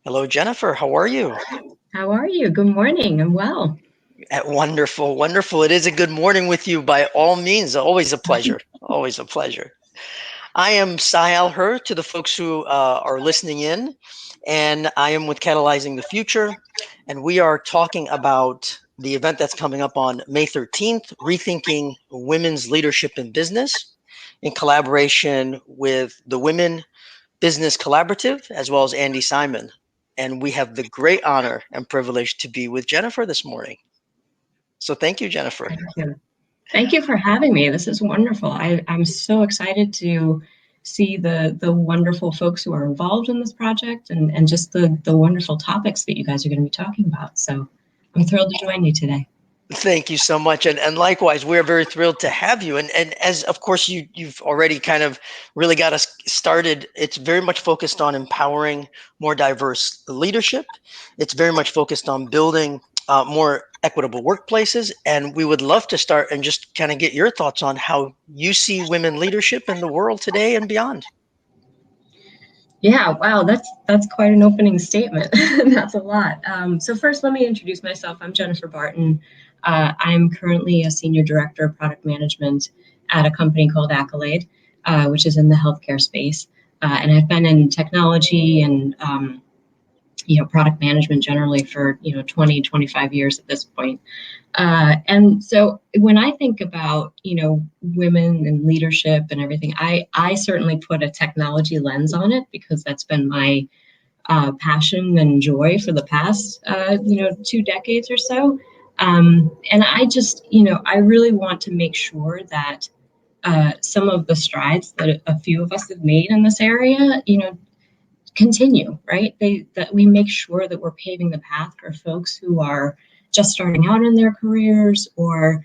Hello, Jennifer. How are you? How are you? Good morning. I'm well. Wonderful, wonderful. It is a good morning with you by all means. Always a pleasure. Always a pleasure. I am Sahil Her to the folks who are listening in, and I am with Catalyzing the Future, and we are talking about the event that's coming up on May 13th, Rethinking Women's Leadership in Business, in collaboration with the Women Business Collaborative, as well as Andy Simon. And we have the great honor and privilege to be with Jennifer this morning. So thank you, Jennifer. Thank you. Thank you for having me. This is wonderful. I'm so excited to see the wonderful folks who are involved in this project and just the wonderful topics that you guys are going to be talking about. So I'm thrilled to join you today. Thank you so much. And likewise, we're very thrilled to have you. And as of course you've already kind of really got us started, it's very much focused on empowering more diverse leadership. It's very much focused on building more equitable workplaces. And we would love to start and just kind of get your thoughts on how you see women leadership in the world today and beyond. Yeah, wow, that's quite an opening statement. That's a lot. So first, let me introduce myself. I'm Jennifer Barton. I'm currently a senior director of product management at a company called Accolade, which is in the healthcare space. And I've been in technology and product management generally for 20, 25 years at this point. And so when I think about, women and leadership and everything, I certainly put a technology lens on it because that's been my passion and joy for the past, 2 decades or so. And I just, I really want to make sure that some of the strides that a few of us have made in this area, continue, right? That we make sure that we're paving the path for folks who are just starting out in their careers or,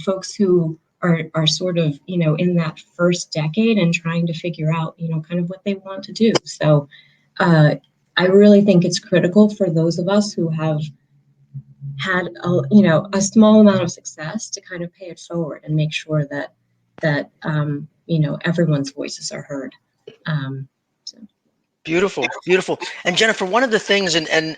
folks who are sort of, in that first decade and trying to figure out, kind of what they want to do. So I really think it's critical for those of us who have had a small amount of success to kind of pay it forward and make sure that everyone's voices are heard. So. Beautiful, beautiful. And Jennifer, one of the things, and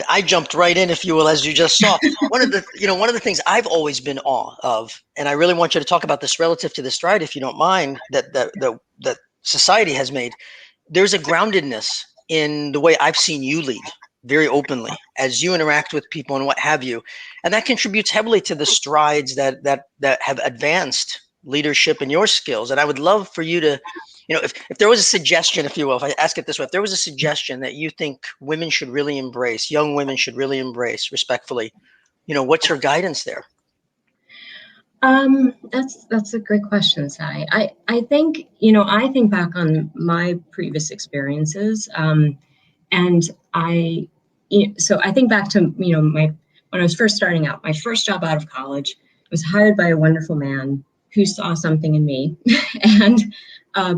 I jumped right in, if you will, as you just saw. One of the things I've always been awe of, and I really want you to talk about this relative to the stride, if you don't mind, that society has made. There's a groundedness in the way I've seen you lead very openly as you interact with people and what have you, and that contributes heavily to the strides that have advanced leadership and your skills. And I would love for you to, if there was a suggestion, if you will, if I ask it this way, if there was a suggestion that you think women should really embrace, young women should really embrace respectfully, what's your guidance there? That's a great question, Sai. I think, I think back on my previous experiences, and so I think back to, when I was first starting out, my first job out of college, I was hired by a wonderful man who saw something in me and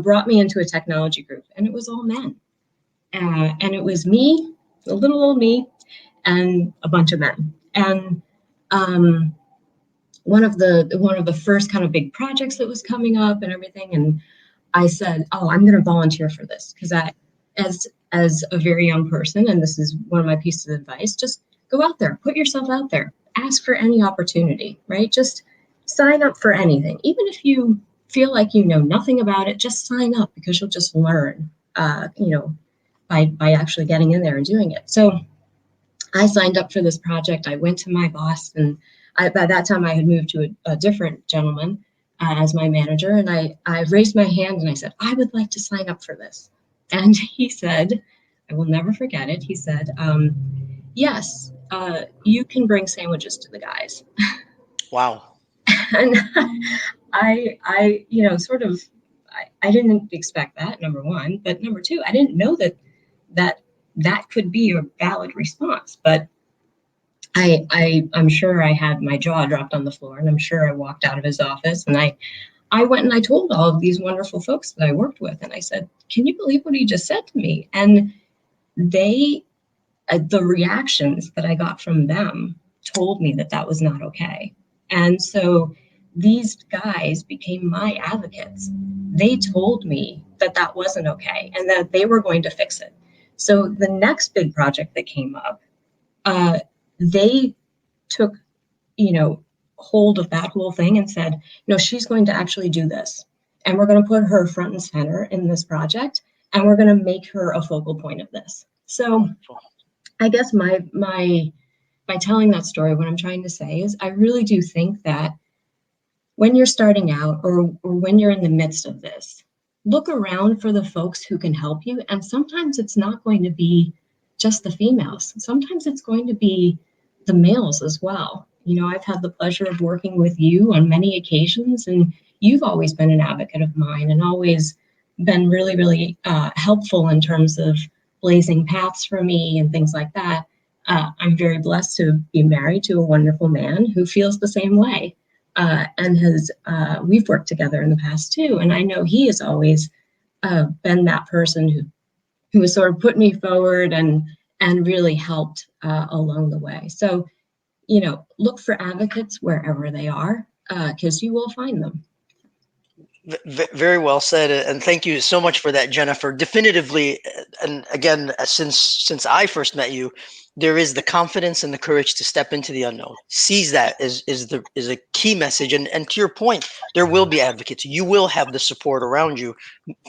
brought me into a technology group, and it was all men. And it was me, a little old me, and a bunch of men. And one of the first kind of big projects that was coming up and everything, and I said, "Oh, I'm going to volunteer for this," because as a very young person, and this is one of my pieces of advice, just go out there, put yourself out there, ask for any opportunity, right? Just sign up for anything, even if you feel like you know nothing about it. Just sign up because you'll just learn, by actually getting in there and doing it. So I signed up for this project. I went to my boss, and by that time I had moved to a different gentleman as my manager, and I raised my hand and I said, "I would like to sign up for this." And he said, I will never forget it. He said, "Yes, you can bring sandwiches to the guys." Wow. And sort of, I didn't expect that, number one, but number two, I didn't know that that could be a valid response. But I'm sure I had my jaw dropped on the floor, and I'm sure I walked out of his office, and I went and I told all of these wonderful folks that I worked with, and I said, "Can you believe what he just said to me?" And they, the reactions that I got from them told me that that was not okay. And so these guys became my advocates. They told me that that wasn't okay and that they were going to fix it. So the next big project that came up, they took, hold of that whole thing and said, no, she's going to actually do this. And we're going to put her front and center in this project, and we're going to make her a focal point of this. So I guess by telling that story, what I'm trying to say is I really do think that when you're starting out or when you're in the midst of this, look around for the folks who can help you. And sometimes it's not going to be just the females. Sometimes it's going to be the males as well. I've had the pleasure of working with you on many occasions, and you've always been an advocate of mine and always been really, really helpful in terms of blazing paths for me and things like that. I'm very blessed to be married to a wonderful man who feels the same way. And we've worked together in the past too. And I know he has always been that person who has sort of put me forward and really helped along the way. So, look for advocates wherever they are, because you will find them. Very well said, and thank you so much for that, Jennifer. Definitively, and again, since I first met you, there is the confidence and the courage to step into the unknown. Seize that is a key message, and to your point, there will be advocates. You will have the support around you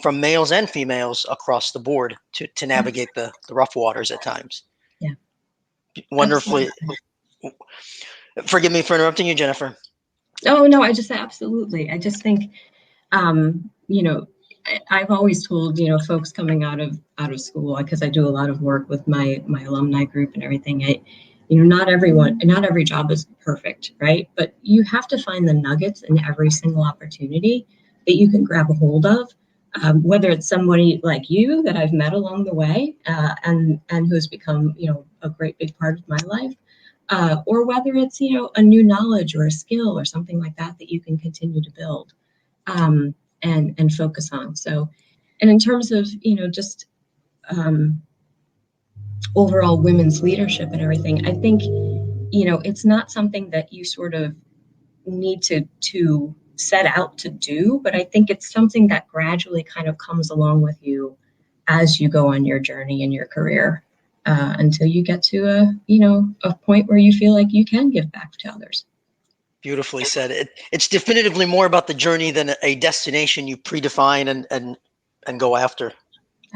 from males and females across the board to navigate the rough waters at times. Yeah, wonderfully. Absolutely. Forgive me for interrupting you, Jennifer. Oh no, I just absolutely. I just think I've always told, folks coming out of school, because I do a lot of work with my alumni group and everything. Not every job is perfect, right? But you have to find the nuggets in every single opportunity that you can grab a hold of, whether it's somebody like you that I've met along the way, and who has become, a great big part of my life, or whether it's, a new knowledge or a skill or something like that you can continue to build. And focus on. So, and in terms of, just overall women's leadership and everything, I think, it's not something that you sort of need to set out to do, but I think it's something that gradually kind of comes along with you as you go on your journey in your career, until you get to a point where you feel like you can give back to others. Beautifully said. It's definitively more about the journey than a destination you predefine and go after.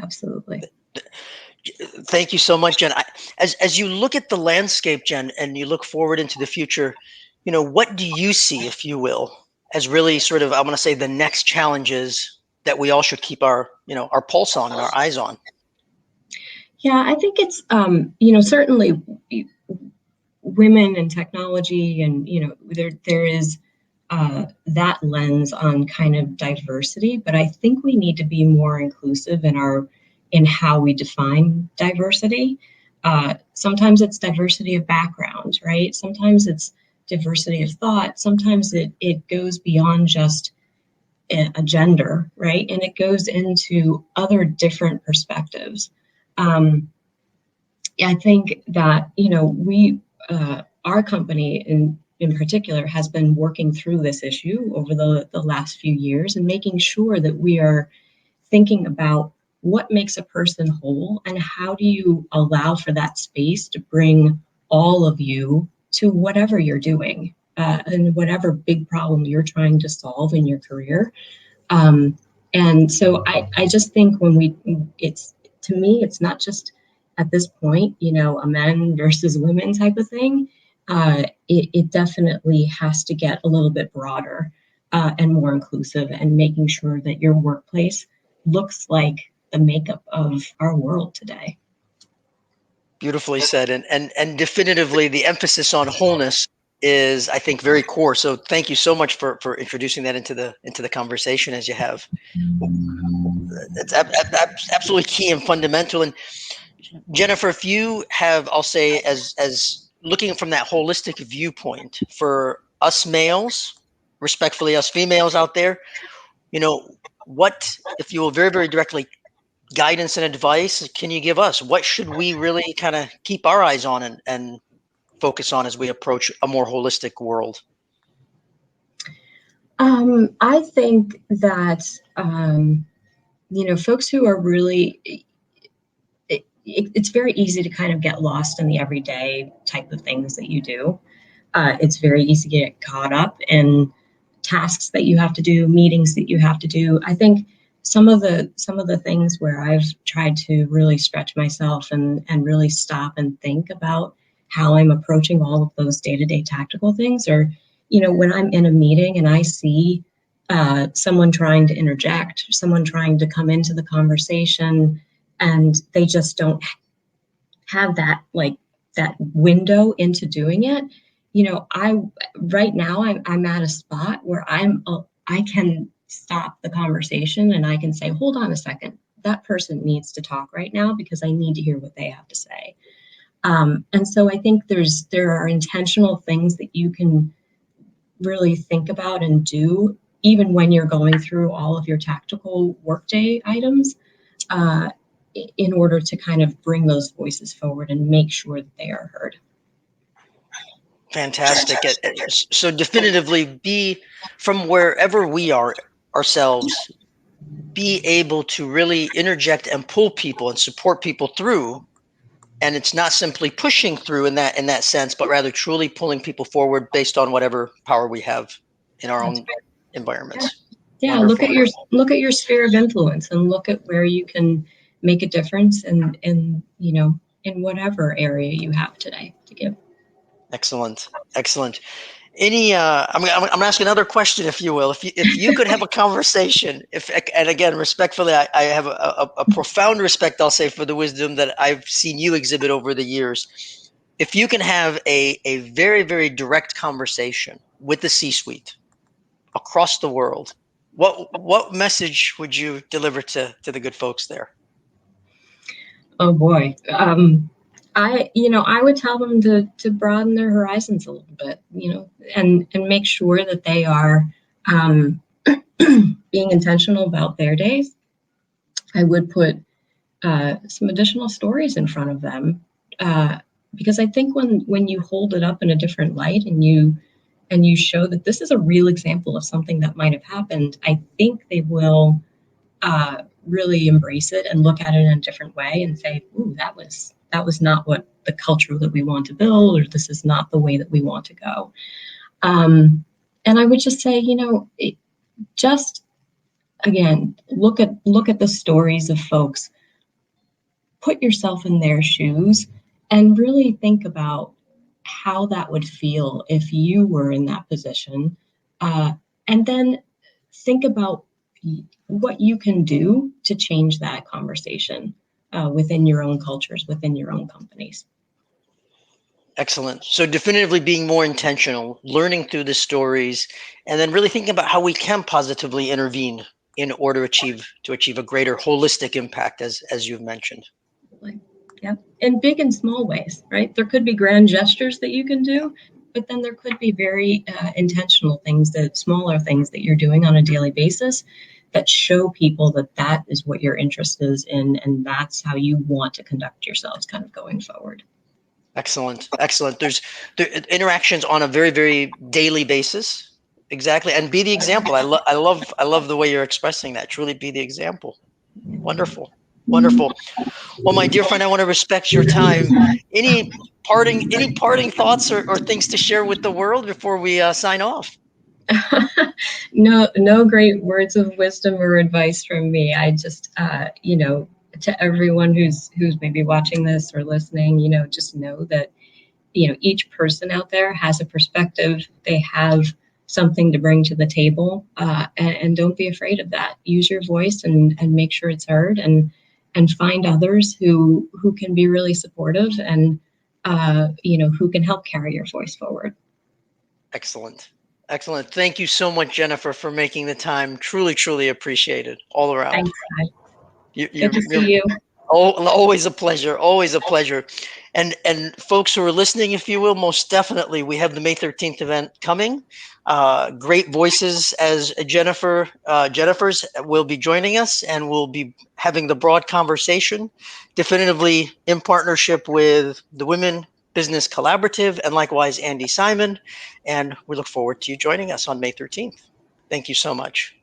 Absolutely. Thank you so much, Jen. As you look at the landscape, Jen, and you look forward into the future, what do you see, if you will, as really sort of, I want to say, the next challenges that we all should keep our pulse on and our eyes on? Yeah, I think it's, certainly women and technology, and there is that lens on kind of diversity, but I think we need to be more inclusive in how we define diversity. Sometimes it's diversity of background, right? Sometimes it's diversity of thought. Sometimes it goes beyond just a gender, right? And it goes into other different perspectives. I think that, our company in particular has been working through this issue over the last few years and making sure that we are thinking about what makes a person whole and how do you allow for that space to bring all of you to whatever you're doing, and whatever big problem you're trying to solve in your career. And so I just think to me, it's not just at this point, a men versus women type of thing. It definitely has to get a little bit broader, and more inclusive, and making sure that your workplace looks like the makeup of our world today. Beautifully said, and definitively the emphasis on wholeness is, I think, very core. So thank you so much for introducing that into the conversation as you have. It's absolutely key and fundamental. And Jennifer, if you have, I'll say, as looking from that holistic viewpoint for us males, respectfully, us females out there, what, if you will very, very directly, guidance and advice can you give us? What should we really kind of keep our eyes on and focus on as we approach a more holistic world? I think that, folks who are really, it's very easy to kind of get lost in the everyday type of things that you do. It's very easy to get caught up in tasks that you have to do, meetings that you have to do. I think some of the things where I've tried to really stretch myself and really stop and think about how I'm approaching all of those day-to-day tactical things, or when I'm in a meeting and I see someone trying to interject, someone trying to come into the conversation, and they just don't have that window into doing it. I right now I'm at a spot where I can stop the conversation and I can say, hold on a second, that person needs to talk right now because I need to hear what they have to say. And so I think there are intentional things that you can really think about and do even when you're going through all of your tactical workday items, uh, in order to kind of bring those voices forward and make sure that they are heard. Fantastic. So definitively be from wherever we are ourselves, be able to really interject and pull people and support people through. And it's not simply pushing through in that sense, but rather truly pulling people forward based on whatever power we have in our That's own right. environments. Yeah, Wonderful. look at your sphere of influence and look at where you can make a difference in whatever area you have today to give. Excellent. Excellent. Any I'm gonna ask another question, if you will. If you could have a conversation, if and again respectfully, I have a profound respect, I'll say, for the wisdom that I've seen you exhibit over the years. If you can have a very, very direct conversation with the C-suite across the world, what message would you deliver to the good folks there? Oh boy. I would tell them to broaden their horizons a little bit, and make sure that they are um, being intentional about their days. I would put some additional stories in front of them, because I think when you hold it up in a different light and you show that this is a real example of something that might have happened, I think they will really embrace it and look at it in a different way and say, "Ooh, that was not what the culture that we want to build, or this is not the way that we want to go." And I would just say, just again, look at the stories of folks, put yourself in their shoes, and really think about how that would feel if you were in that position, and then think about what you can do to change that conversation within your own cultures, within your own companies. Excellent. So definitively being more intentional, learning through the stories, and then really thinking about how we can positively intervene in order to achieve a greater holistic impact, as you've mentioned. Like, yeah, in big and small ways, right? There could be grand gestures that you can do, but then there could be very intentional things, that smaller things that you're doing on a daily basis that show people that that is what your interest is in, and that's how you want to conduct yourselves kind of going forward. Excellent. Excellent. There's interactions on a very, very daily basis. Exactly. And be the example. I love the way you're expressing that. Truly be the example. Wonderful. Wonderful. Well, my dear friend, I want to respect your time. Any parting thoughts or things to share with the world before we sign off? No great words of wisdom or advice from me. I just, to everyone who's maybe watching this or listening, just know that, each person out there has a perspective. They have something to bring to the table, and don't be afraid of that. Use your voice and make sure it's heard, and find others who can be really supportive and who can help carry your voice forward. Excellent. Excellent. Thank you so much, Jennifer, for making the time. Truly, truly appreciate it all around. Thanks, Todd. You, Good to you're see you. always a pleasure. Always a pleasure. And folks who are listening, if you will, most definitely, we have the May 13th event coming. Great voices as Jennifer's will be joining us, and we'll be having the broad conversation, definitively in partnership with the Women Business Collaborative and likewise Andy Simon. And we look forward to you joining us on May 13th. Thank you so much.